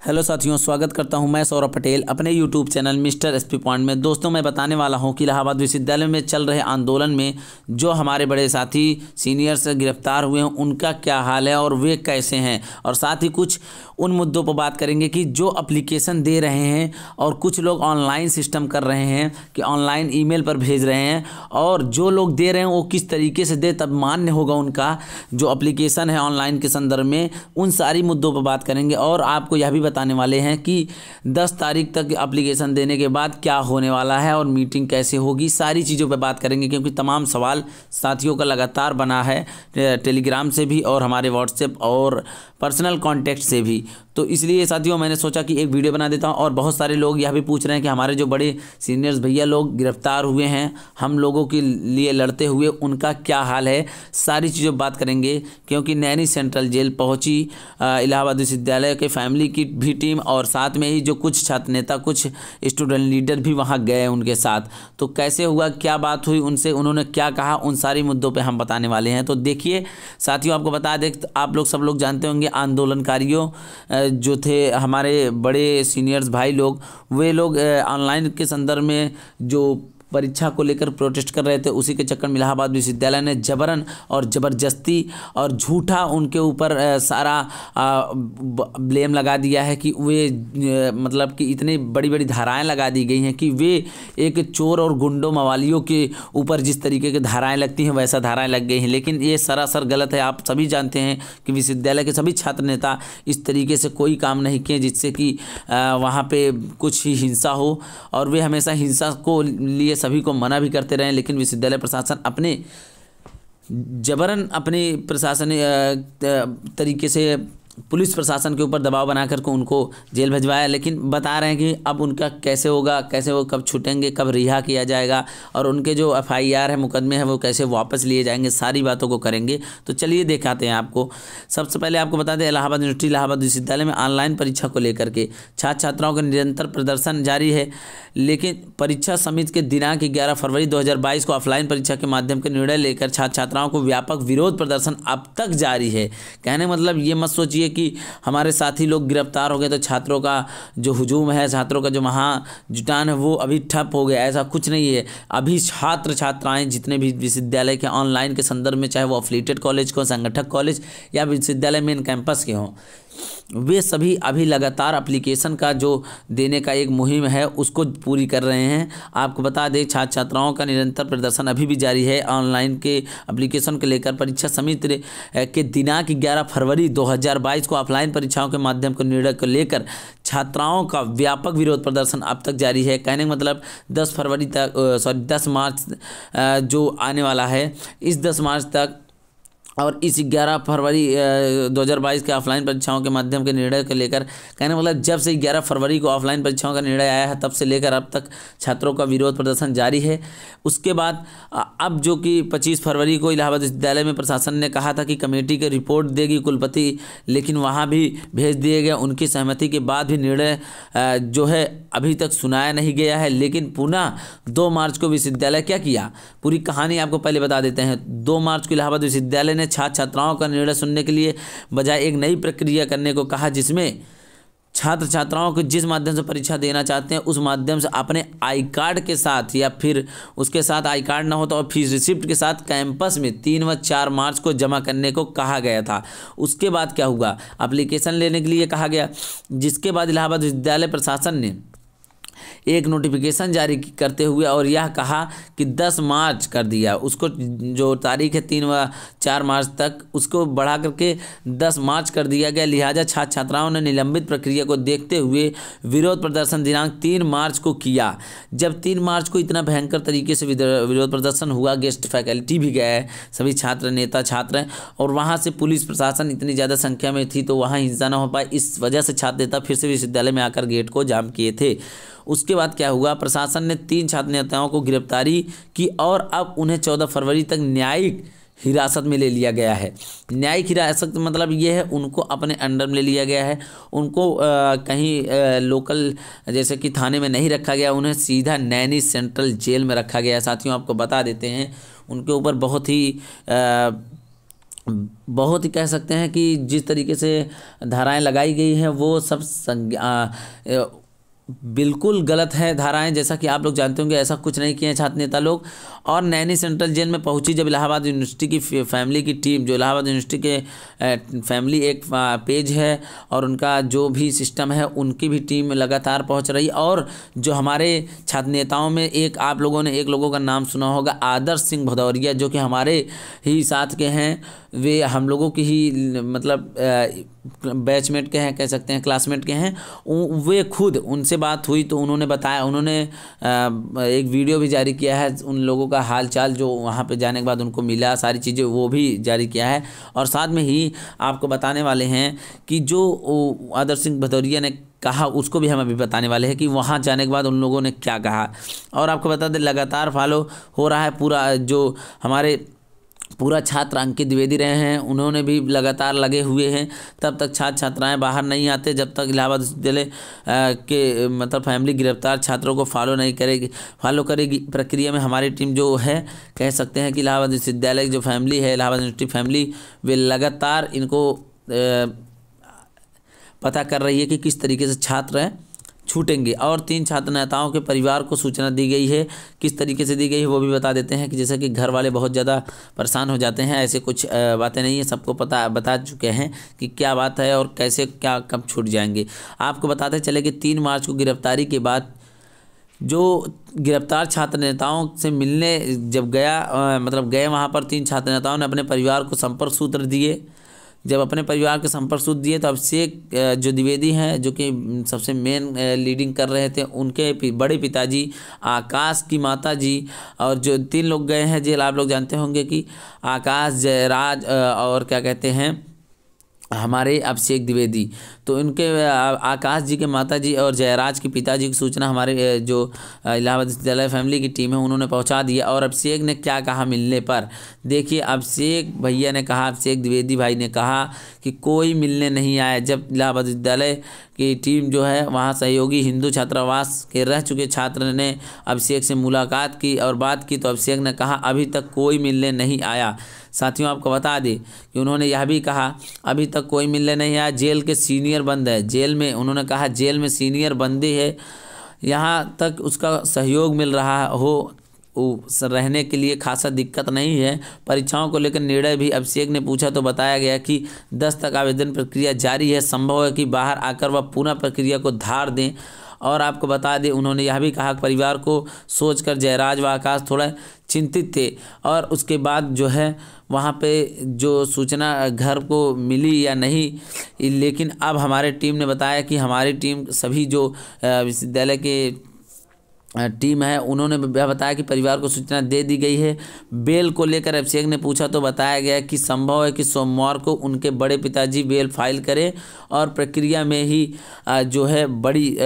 Hello साथियों, स्वागत करता हूं मैं सौरभ पटेल अपने YouTube channel mister SP point में। दोस्तों, मैं बताने वाला हूं कि इलाहाबाद विश्वविद्यालय में चल रहे आंदोलन में जो हमारे बड़े साथी सीनियर्स गिरफ्तार हुए हैं उनका क्या हाल है और वे कैसे हैं, और साथ ही कुछ उन मुद्दों पर बात करेंगे कि जो एप्लीकेशन दे रहे हैं और कुछ लोग ऑनलाइन सिस्टम कर रहे हैं कि ऑनलाइन ईमेल पर भेज रहे हैं, और जो लोग दे रहे हैं वो किस तरीके से दे तब मान्य होगा उनका जो एप्लीकेशन है ऑनलाइन के संदर्भ में। उन सारी मुद्दों पर बात करेंगे और आपको यह भी बताने वाले हैं कि 10 तारीख तक एप्लीकेशन देने के बाद क्या होने वाला है और मीटिंग कैसे होगी। सारी चीज़ों पर बात करेंगे क्योंकि तमाम सवाल साथियों का लगातार बना है टेलीग्राम से भी और हमारे व्हाट्सएप और पर्सनल कॉन्टैक्ट से भी। तो इसलिए साथियों मैंने सोचा कि एक वीडियो बना देता हूं। और बहुत सारे लोग यह भी पूछ रहे हैं कि हमारे जो बड़े सीनियर्स भैया लोग गिरफ्तार हुए हैं हम लोगों के लिए लड़ते हुए, उनका क्या हाल है, सारी चीज़ों बात करेंगे। क्योंकि नैनी सेंट्रल जेल पहुंची इलाहाबाद विश्वविद्यालय के फैमिली की भी टीम, और साथ में ही जो कुछ छात्र नेता, कुछ स्टूडेंट लीडर भी वहां गए उनके साथ। तो कैसे हुआ, क्या बात हुई उनसे, उन्होंने क्या कहा, उन सारी मुद्दों पर हम बताने वाले हैं। तो देखिए साथियों, आपको बता दें, आप लोग सब लोग जानते होंगे आंदोलनकारियों जो थे हमारे बड़े सीनियर्स भाई लोग, वे लोग ऑनलाइन के संदर्भ में जो परीक्षा को लेकर प्रोटेस्ट कर रहे थे, उसी के चक्कर में इलाहाबाद विश्वविद्यालय ने जबरन और ज़बरदस्ती और झूठा उनके ऊपर सारा ब्लेम लगा दिया है कि वे मतलब कि इतनी बड़ी बड़ी धाराएं लगा दी गई हैं कि वे एक चोर और गुंडों मवालियों के ऊपर जिस तरीके की धाराएं लगती हैं वैसा धाराएं लग गई हैं। लेकिन ये सरासर गलत है। आप सभी जानते हैं कि विश्वविद्यालय के सभी छात्र नेता इस तरीके से कोई काम नहीं किए जिससे कि वहाँ पे कुछ ही हिंसा हो, और वे हमेशा हिंसा को लिए सभी को मना भी करते रहे। लेकिन विश्वविद्यालय प्रशासन अपने जबरन अपने प्रशासन तरीके से पुलिस प्रशासन के ऊपर दबाव बना करके उनको जेल भिजवाया। लेकिन बता रहे हैं कि अब उनका कैसे होगा, कैसे वो कब छूटेंगे, कब रिहा किया जाएगा, और उनके जो FIR है, मुकदमे हैं, वो कैसे वापस लिए जाएंगे, सारी बातों को करेंगे। तो चलिए दिखाते हैं आपको। सबसे पहले आपको बता दें, इलाहाबाद यूनिवर्सिटी इलाहाबाद विश्वविद्यालय में ऑनलाइन परीक्षा को लेकर के छात्र छात्राओं का निरंतर प्रदर्शन जारी है। लेकिन परीक्षा समिति के दिनांक 11 फरवरी 2022 को ऑफलाइन परीक्षा के माध्यम के निर्णय लेकर छात्र छात्राओं को व्यापक विरोध प्रदर्शन अब तक जारी है। कहने मतलब ये मत सोचिए कि हमारे साथी लोग गिरफ्तार हो गए तो छात्रों का जो हुजूम है, छात्रों का जो महाजुटान है वो अभी ठप हो गया, ऐसा कुछ नहीं है। अभी छात्र छात्राएं जितने भी विश्वविद्यालय के ऑनलाइन के संदर्भ में, चाहे वो एफिलिएटेड कॉलेज को, संगठक कॉलेज या विश्वविद्यालय मेन कैंपस के हों, वे सभी अभी लगातार एप्लीकेशन का जो देने का एक मुहिम है उसको पूरी कर रहे हैं। आपको बता दें, छात्र छात्राओं का निरंतर प्रदर्शन अभी भी जारी है। ऑनलाइन के एप्लीकेशन को लेकर परीक्षा समिति के दिनांक 11 फरवरी 2022 को ऑफलाइन परीक्षाओं के माध्यम के निर्णय को लेकर छात्राओं का व्यापक विरोध प्रदर्शन अब तक जारी है। कहने का मतलब 10 मार्च जो आने वाला है, इस 10 मार्च तक और इस 11 फरवरी 2022 के ऑफलाइन परीक्षाओं के माध्यम के निर्णय को लेकर, कहने मतलब जब से 11 फरवरी को ऑफलाइन परीक्षाओं का निर्णय आया है तब से लेकर अब तक छात्रों का विरोध प्रदर्शन जारी है। उसके बाद अब जो कि 25 फरवरी को इलाहाबाद विश्वविद्यालय में प्रशासन ने कहा था कि कमेटी की रिपोर्ट देगी कुलपति, लेकिन वहाँ भी भेज दिए गए। उनकी सहमति के बाद भी निर्णय जो है अभी तक सुनाया नहीं गया है। लेकिन पुनः 2 मार्च को विश्वविद्यालय क्या किया, पूरी कहानी आपको पहले बता देते हैं। 2 मार्च को इलाहाबाद विश्वविद्यालय ने छात्र छात्राओं का निर्णय सुनने के लिए बजाय एक नई प्रक्रिया करने को कहा, जिसमें छात्र छात्राओं को जिस माध्यम से परीक्षा देना चाहते हैं उस माध्यम से अपने आई कार्ड के साथ या फिर उसके साथ आई कार्ड ना हो तो और फीस रिसिप्ट के साथ कैंपस में 3 व 4 मार्च को जमा करने को कहा गया था। उसके बाद क्या हुआ, एप्लीकेशन लेने के लिए कहा गया, जिसके बाद इलाहाबाद विश्वविद्यालय प्रशासन ने एक नोटिफिकेशन जारी करते हुए और यह कहा कि 10 मार्च कर दिया, उसको जो तारीख है 3 व 4 मार्च तक उसको बढ़ा करके 10 मार्च कर दिया गया। लिहाजा छात्र छात्राओं ने निलंबित प्रक्रिया को देखते हुए विरोध प्रदर्शन दिनांक 3 मार्च को किया। जब 3 मार्च को इतना भयंकर तरीके से विरोध प्रदर्शन हुआ, गेस्ट फैकल्टी भी गए, सभी छात्र नेता छात्र हैं, और वहाँ से पुलिस प्रशासन इतनी ज़्यादा संख्या में थी तो वहाँ हिंसा न हो पाए, इस वजह से छात्र नेता फिर से विश्वविद्यालय में आकर गेट को जाम किए थे। उसके बाद क्या हुआ, प्रशासन ने 3 छात्र नेताओं को गिरफ्तारी की और अब उन्हें 14 फरवरी तक न्यायिक हिरासत में ले लिया गया है। न्यायिक हिरासत मतलब ये है उनको अपने अंडर में ले लिया गया है। उनको कहीं लोकल जैसे कि थाने में नहीं रखा गया, उन्हें सीधा नैनी सेंट्रल जेल में रखा गया। साथियों आपको बता देते हैं उनके ऊपर बहुत ही बहुत ही कह सकते हैं कि जिस तरीके से धाराएं लगाई गई हैं वो सब बिल्कुल गलत है धाराएं। जैसा कि आप लोग जानते होंगे ऐसा कुछ नहीं किए हैं छात्र नेता लोग। और नैनी सेंट्रल जेल में पहुंची जब इलाहाबाद यूनिवर्सिटी की फैमिली की टीम, जो इलाहाबाद यूनिवर्सिटी के फैमिली एक पेज है और उनका जो भी सिस्टम है, उनकी भी टीम लगातार पहुंच रही। और जो हमारे छात्र नेताओं में एक आप लोगों ने एक लोगों का नाम सुना होगा, आदर्श सिंह भदौरिया, जो कि हमारे ही साथ के हैं, वे हम लोगों की ही मतलब बैचमेट के हैं, कह सकते हैं क्लासमेट के हैं। वे खुद उनसे बात हुई तो उन्होंने बताया, उन्होंने एक वीडियो भी जारी किया है उन लोगों का हाल चाल जो वहाँ पे जाने के बाद उनको मिला, सारी चीज़ें वो भी जारी किया है। और साथ में ही आपको बताने वाले हैं कि जो आदर्श सिंह भदौरिया ने कहा उसको भी हम अभी बताने वाले हैं कि वहाँ जाने के बाद उन लोगों ने क्या कहा। और आपको बता दें लगातार फॉलो हो रहा है पूरा, जो हमारे पूरा छात्र अंकित द्विवेदी रहे हैं, उन्होंने भी लगातार लगे हुए हैं। तब तक छात्र छात्राएं बाहर नहीं आते जब तक इलाहाबाद विश्वविद्यालय के मतलब फैमिली गिरफ्तार छात्रों को फॉलो करेगी प्रक्रिया में हमारी टीम जो है, कह सकते हैं कि इलाहाबाद विश्वविद्यालय की जो फैमिली है, इलाहाबाद यूनिवर्सिटी फैमिली, वे लगातार इनको पता कर रही है कि किस तरीके से छात्र छूटेंगे। और 3 छात्र नेताओं के परिवार को सूचना दी गई है, किस तरीके से दी गई है वो भी बता देते हैं कि जैसे कि घर वाले बहुत ज़्यादा परेशान हो जाते हैं, ऐसे कुछ बातें नहीं है, सबको बता चुके हैं कि क्या बात है और कैसे क्या कब छूट जाएंगे। आपको बताते चले कि 3 मार्च को गिरफ्तारी के बाद जो गिरफ्तार छात्र नेताओं से मिलने जब गए वहाँ पर 3 छात्र नेताओं ने अपने परिवार को संपर्क सूत्र दिए। जब अपने परिवार के संपर्क सूत्र दिए तो अभिषेक जो द्विवेदी हैं, जो कि सबसे मेन लीडिंग कर रहे थे, उनके बड़े पिताजी, आकाश की माता जी, और जो 3 लोग गए हैं जेल, आप लोग जानते होंगे कि आकाश, जयराज और क्या कहते हैं हमारे अभिषेक द्विवेदी। तो इनके आकाश जी के माताजी और जयराज के पिताजी की सूचना हमारे जो इलाहाबाद विश्वविद्यालय फैमिली की टीम है उन्होंने पहुंचा दिया। और अभिषेक ने क्या कहा मिलने पर, देखिए अभिषेक भैया ने कहा, अभिषेक द्विवेदी भाई ने कहा कि कोई मिलने नहीं आया। जब इलाहाबाद विश्वविद्यालय की टीम जो है वहाँ सहयोगी हिंदू छात्रावास के रह चुके छात्र ने अभिषेक से मुलाकात की और बात की तो अभिषेक ने कहा अभी तक कोई मिलने नहीं आया। साथियों आपको बता दें कि उन्होंने यह भी कहा अभी तक कोई मिलने नहीं आया। जेल के सीनियर बंद है, जेल में उन्होंने कहा जेल में सीनियर बंदी है, यहाँ तक उसका सहयोग मिल रहा हो रहने के लिए खासा दिक्कत नहीं है। परीक्षाओं को लेकर निर्णय भी अभिषेक ने पूछा तो बताया गया कि 10 तक आवेदन प्रक्रिया जारी है, संभव है कि बाहर आकर वह पुनः प्रक्रिया को धार दें। और आपको बता दें उन्होंने यह भी कहा परिवार को सोचकर जयराज व आकाश थोड़ा चिंतित थे। और उसके बाद जो है वहाँ पे जो सूचना घर को मिली या नहीं, लेकिन अब हमारे टीम ने बताया कि हमारी टीम सभी जो विश्वविद्यालय के टीम है उन्होंने बताया कि परिवार को सूचना दे दी गई है। बेल को लेकर अभिषेक ने पूछा तो बताया गया कि संभव है कि सोमवार को उनके बड़े पिताजी बेल फाइल करें और प्रक्रिया में ही जो है बड़ी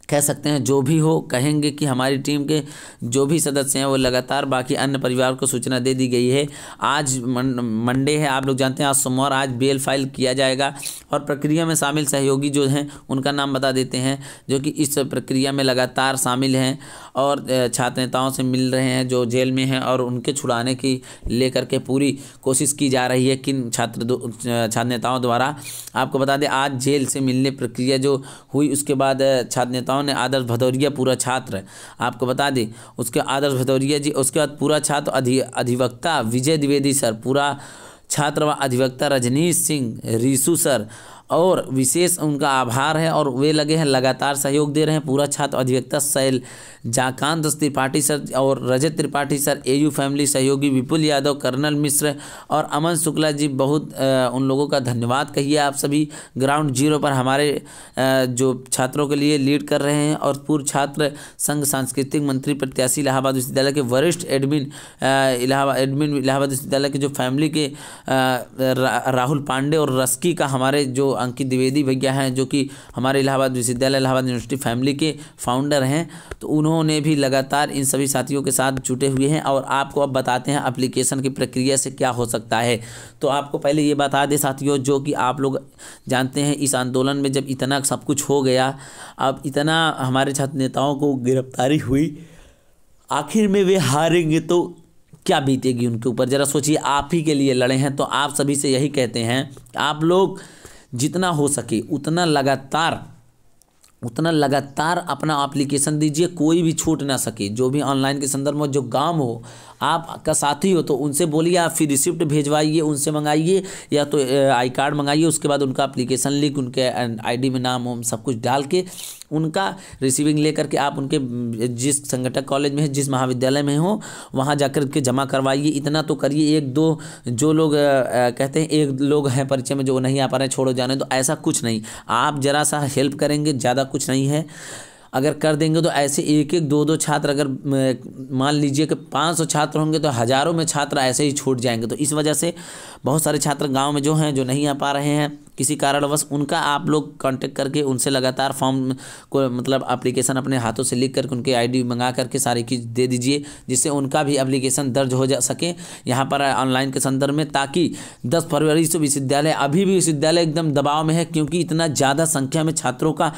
कह सकते हैं जो भी हो कहेंगे कि हमारी टीम के जो भी सदस्य हैं वो लगातार बाकी अन्य परिवार को सूचना दे दी गई है। आज मंडे है, आप लोग जानते हैं आज सोमवार, आज बेल फाइल किया जाएगा और प्रक्रिया में शामिल सहयोगी जो हैं उनका नाम बता देते हैं जो कि इस प्रक्रिया में लगातार शामिल हैं और छात्र नेताओं से मिल रहे हैं जो जेल में हैं और उनके छुड़ाने की लेकर के पूरी कोशिश की जा रही है किन छात्र नेताओं द्वारा। आपको बता दें आज जेल से मिलने प्रक्रिया जो हुई उसके बाद छात्र नेताओं ने आदर्श भदौरिया पूरा छात्र, आपको बता दें उसके आदर्श भदौरिया जी, उसके बाद पूरा छात्र अधिवक्ता विजय द्विवेदी सर, पूरा छात्र व अधिवक्ता रजनीश सिंह रीसू सर, और विशेष उनका आभार है और वे लगे हैं लगातार सहयोग दे रहे हैं। पूरा छात्र अधिवक्ता शैल जाकांत त्रिपाठी सर और रजत त्रिपाठी सर, एयू फैमिली सहयोगी विपुल यादव, कर्नल मिश्र और अमन शुक्ला जी, बहुत उन लोगों का धन्यवाद कहिए आप सभी ग्राउंड जीरो पर हमारे जो छात्रों के लिए लीड कर रहे हैं। और पूर्व छात्र संघ सांस्कृतिक मंत्री प्रत्याशी इलाहाबाद विश्वविद्यालय के वरिष्ठ एडमिन इलाहाबाद विश्वविद्यालय के जो फैमिली के राहुल पांडे और रस्की का हमारे जो अंकित द्विवेदी भैया हैं जो कि हमारे इलाहाबाद विश्वविद्यालय इलाहाबाद यूनिवर्सिटी फैमिली के फाउंडर हैं, तो उन्होंने भी लगातार इन सभी साथियों के साथ जुटे हुए हैं। और आपको अब बताते हैं एप्लीकेशन की प्रक्रिया से क्या हो सकता है। तो आपको पहले ये बता दें साथियों, जो कि आप लोग जानते हैं इस आंदोलन में जब इतना सब कुछ हो गया, अब इतना हमारे छात्र नेताओं को गिरफ्तारी हुई, आखिर में वे हारेंगे तो क्या बीतेगी उनके ऊपर। ज़रा सोचिए, आप ही के लिए लड़े हैं, तो आप सभी से यही कहते हैं, आप लोग जितना हो सके उतना लगातार अपना एप्लीकेशन दीजिए, कोई भी छूट ना सके। जो भी ऑनलाइन के संदर्भ में जो काम हो, आपका साथी हो तो उनसे बोलिए, आप फिर रिसिप्ट भेजवाइए, उनसे मंगाइए, या तो आई कार्ड मंगाइए। उसके बाद उनका एप्लीकेशन लिंक, उनके आईडी में नाम वाम सब कुछ डाल के उनका रिसीविंग लेकर के आप उनके जिस संगठक कॉलेज में है, जिस महाविद्यालय में हो, वहाँ जाकर के जमा करवाइए। इतना तो करिए। एक दो जो लोग कहते हैं, एक लोग हैं परिचय में जो नहीं आ पा रहे हैं, छोड़ो जाने, तो ऐसा कुछ नहीं। आप जरा सा हेल्प करेंगे, ज़्यादा कुछ नहीं है। अगर कर देंगे तो ऐसे एक एक दो दो छात्र, अगर मान लीजिए कि 500 छात्र होंगे तो हज़ारों में छात्र ऐसे ही छूट जाएंगे। तो इस वजह से बहुत सारे छात्र गांव में जो हैं, जो नहीं आ पा रहे हैं किसी कारणवश, उनका आप लोग कांटेक्ट करके उनसे लगातार फॉर्म को, मतलब एप्लीकेशन अपने हाथों से लिख करके उनके आईडी मंगा करके सारी चीज़ दे दीजिए, जिससे उनका भी एप्लीकेशन दर्ज हो जा सके यहाँ पर ऑनलाइन के संदर्भ में। ताकि 10 फरवरी से विश्वविद्यालय, अभी भी विश्वविद्यालय एकदम दबाव में है, क्योंकि इतना ज़्यादा संख्या में छात्रों का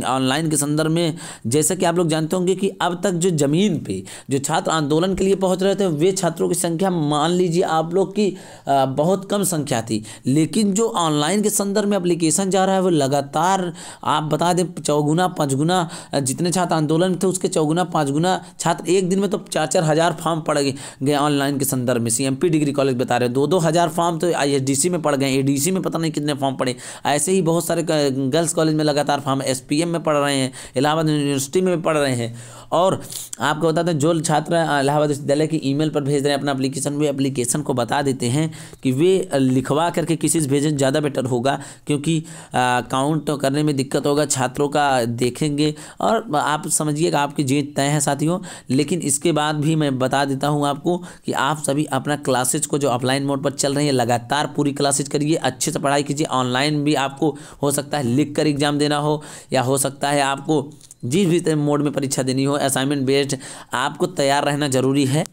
ऑनलाइन के संदर्भ में, जैसा कि आप लोग जानते होंगे कि अब तक जो ज़मीन पे जो छात्र आंदोलन के लिए पहुंच रहे थे, वे छात्रों की संख्या मान लीजिए आप लोग की बहुत कम संख्या थी। लेकिन जो ऑनलाइन के संदर्भ में एप्लीकेशन जा रहा है, वो लगातार, आप बता दें, 4 5 गुना जितने छात्र आंदोलन में थे उसके 4 5 गुना छात्र एक दिन में तो 4 हज़ार फॉर्म पड़ गए ऑनलाइन के संदर्भ में। CMP डिग्री कॉलेज बता रहे हैं 2 हज़ार फॉर्म तो ISDC में पड़ गए, ADC में पता नहीं कितने फॉर्म पड़े। ऐसे ही बहुत सारे गर्ल्स कॉलेज में लगातार फॉर्म, SPM में पढ़ रहे हैं, इलाहाबाद यूनिवर्सिटी में पढ़ रहे हैं। और आपको बताते हैं, जो छात्र इलाहाबाद विश्वविद्यालय की ईमेल पर भेज रहे हैं अपना एप्लीकेशन, वे एप्लीकेशन को बता देते हैं कि वे लिखवा करके किसी से भेजें, ज़्यादा बेटर होगा, क्योंकि काउंट करने में दिक्कत होगा, छात्रों का देखेंगे। और आप समझिएगा आपकी जीत तय है साथियों। लेकिन इसके बाद भी मैं बता देता हूँ आपको कि आप सभी अपना क्लासेज को जो ऑफलाइन मोड पर चल रही है, लगातार पूरी क्लासेज करिए, अच्छे से पढ़ाई कीजिए। ऑनलाइन भी आपको हो सकता है लिख कर एग्ज़ाम देना हो, या हो सकता है आपको जिस भी मोड में परीक्षा देनी हो, असाइनमेंट बेस्ड, आपको तैयार रहना ज़रूरी है।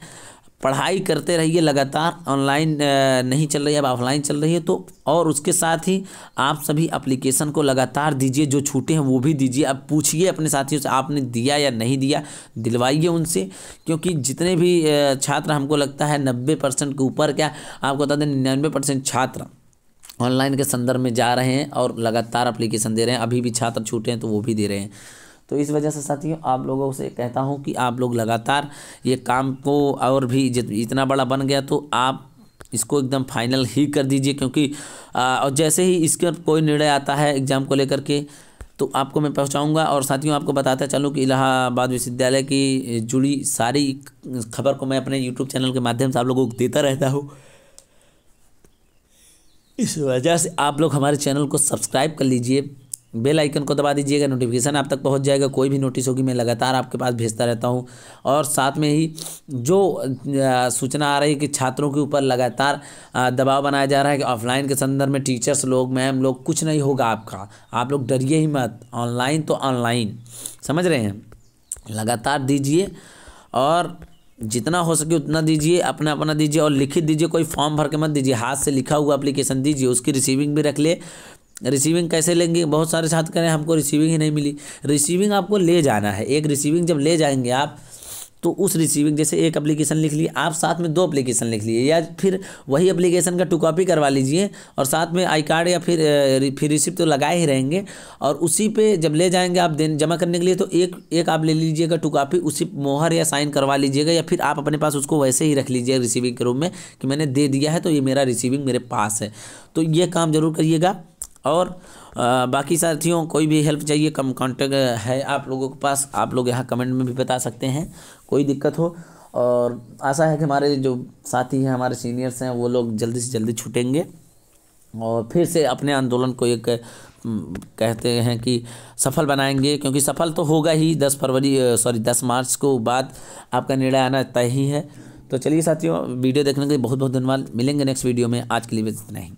पढ़ाई करते रहिए लगातार। ऑनलाइन नहीं चल रही है, अब ऑफलाइन चल रही है तो, और उसके साथ ही आप सभी एप्लीकेशन को लगातार दीजिए, जो छूटे हैं वो भी दीजिए। अब पूछिए अपने साथियों से आपने दिया या नहीं दिया, दिलवाइए उनसे, क्योंकि जितने भी छात्र, हमको लगता है 90% के ऊपर, क्या आपको बता दें 99% छात्र ऑनलाइन के संदर्भ में जा रहे हैं और लगातार एप्लीकेशन दे रहे हैं। अभी भी छात्र छूटे हैं तो वो भी दे रहे हैं। तो इस वजह से साथियों आप लोगों से कहता हूं कि आप लोग लगातार ये काम को, और भी इतना बड़ा बन गया तो आप इसको एकदम फाइनल ही कर दीजिए। क्योंकि और जैसे ही इसका कोई निर्णय आता है एग्ज़ाम को लेकर के, तो आपको मैं पहुंचाऊंगा। और साथियों आपको बताता चलूँ कि इलाहाबाद विश्वविद्यालय की जुड़ी सारी खबर को मैं अपने YouTube चैनल के माध्यम से आप लोगों को देता रहता हूँ। इस वजह से आप लोग हमारे चैनल को सब्सक्राइब कर लीजिए, बेल आइकन को दबा दीजिएगा, नोटिफिकेशन आप तक पहुंच जाएगा। कोई भी नोटिस होगी मैं लगातार आपके पास भेजता रहता हूं। और साथ में ही जो सूचना आ रही है कि छात्रों के ऊपर लगातार दबाव बनाया जा रहा है कि ऑफलाइन के संदर्भ में टीचर्स लोग, मैम लोग, कुछ नहीं होगा आपका, आप लोग डरिए ही मत। ऑनलाइन तो ऑनलाइन, समझ रहे हैं, लगातार दीजिए और जितना हो सके उतना दीजिए, अपना अपना दीजिए और लिखित दीजिए। कोई फॉर्म भर के मत दीजिए, हाथ से लिखा हुआ एप्लीकेशन दीजिए, उसकी रिसीविंग भी रख ले। रिसीविंग कैसे लेंगे, बहुत सारे छात्र कह रहे हैं हमको रिसीविंग ही नहीं मिली। रिसीविंग आपको ले जाना है। एक रिसीविंग जब ले जाएंगे आप, तो उस रिसीविंग, जैसे एक एप्लीकेशन लिख लिए आप, साथ में 2 एप्लीकेशन लिख लिए, या फिर वही एप्लीकेशन का 2 कॉपी करवा लीजिए और साथ में आई कार्ड या फिर रिसिप्ट तो लगाए ही रहेंगे। और उसी पे जब ले जाएंगे आप जमा करने के लिए, तो एक आप ले लीजिएगा 2 कॉपी, उसी मोहर या साइन करवा लीजिएगा, या फिर आप अपने पास उसको वैसे ही रख लीजिएगा रिसीविंग के रूप में कि मैंने दे दिया है तो ये मेरा रिसीविंग मेरे पास है। तो ये काम जरूर करिएगा। और बाकी साथियों कोई भी हेल्प चाहिए, कम कॉन्टेक्ट है आप लोगों के पास, आप लोग यहाँ कमेंट में भी बता सकते हैं, कोई दिक्कत हो। और आशा है कि हमारे जो साथी हैं, हमारे सीनियर्स हैं, वो लोग जल्दी से जल्दी छूटेंगे और फिर से अपने आंदोलन को एक कहते हैं कि सफल बनाएंगे। क्योंकि सफल तो होगा ही, 10 मार्च को बाद आपका निर्णय आना तय ही है। तो चलिए साथियों, वीडियो देखने के लिए बहुत बहुत धन्यवाद। मिलेंगे नेक्स्ट वीडियो में। आज के लिए बस इतना ही।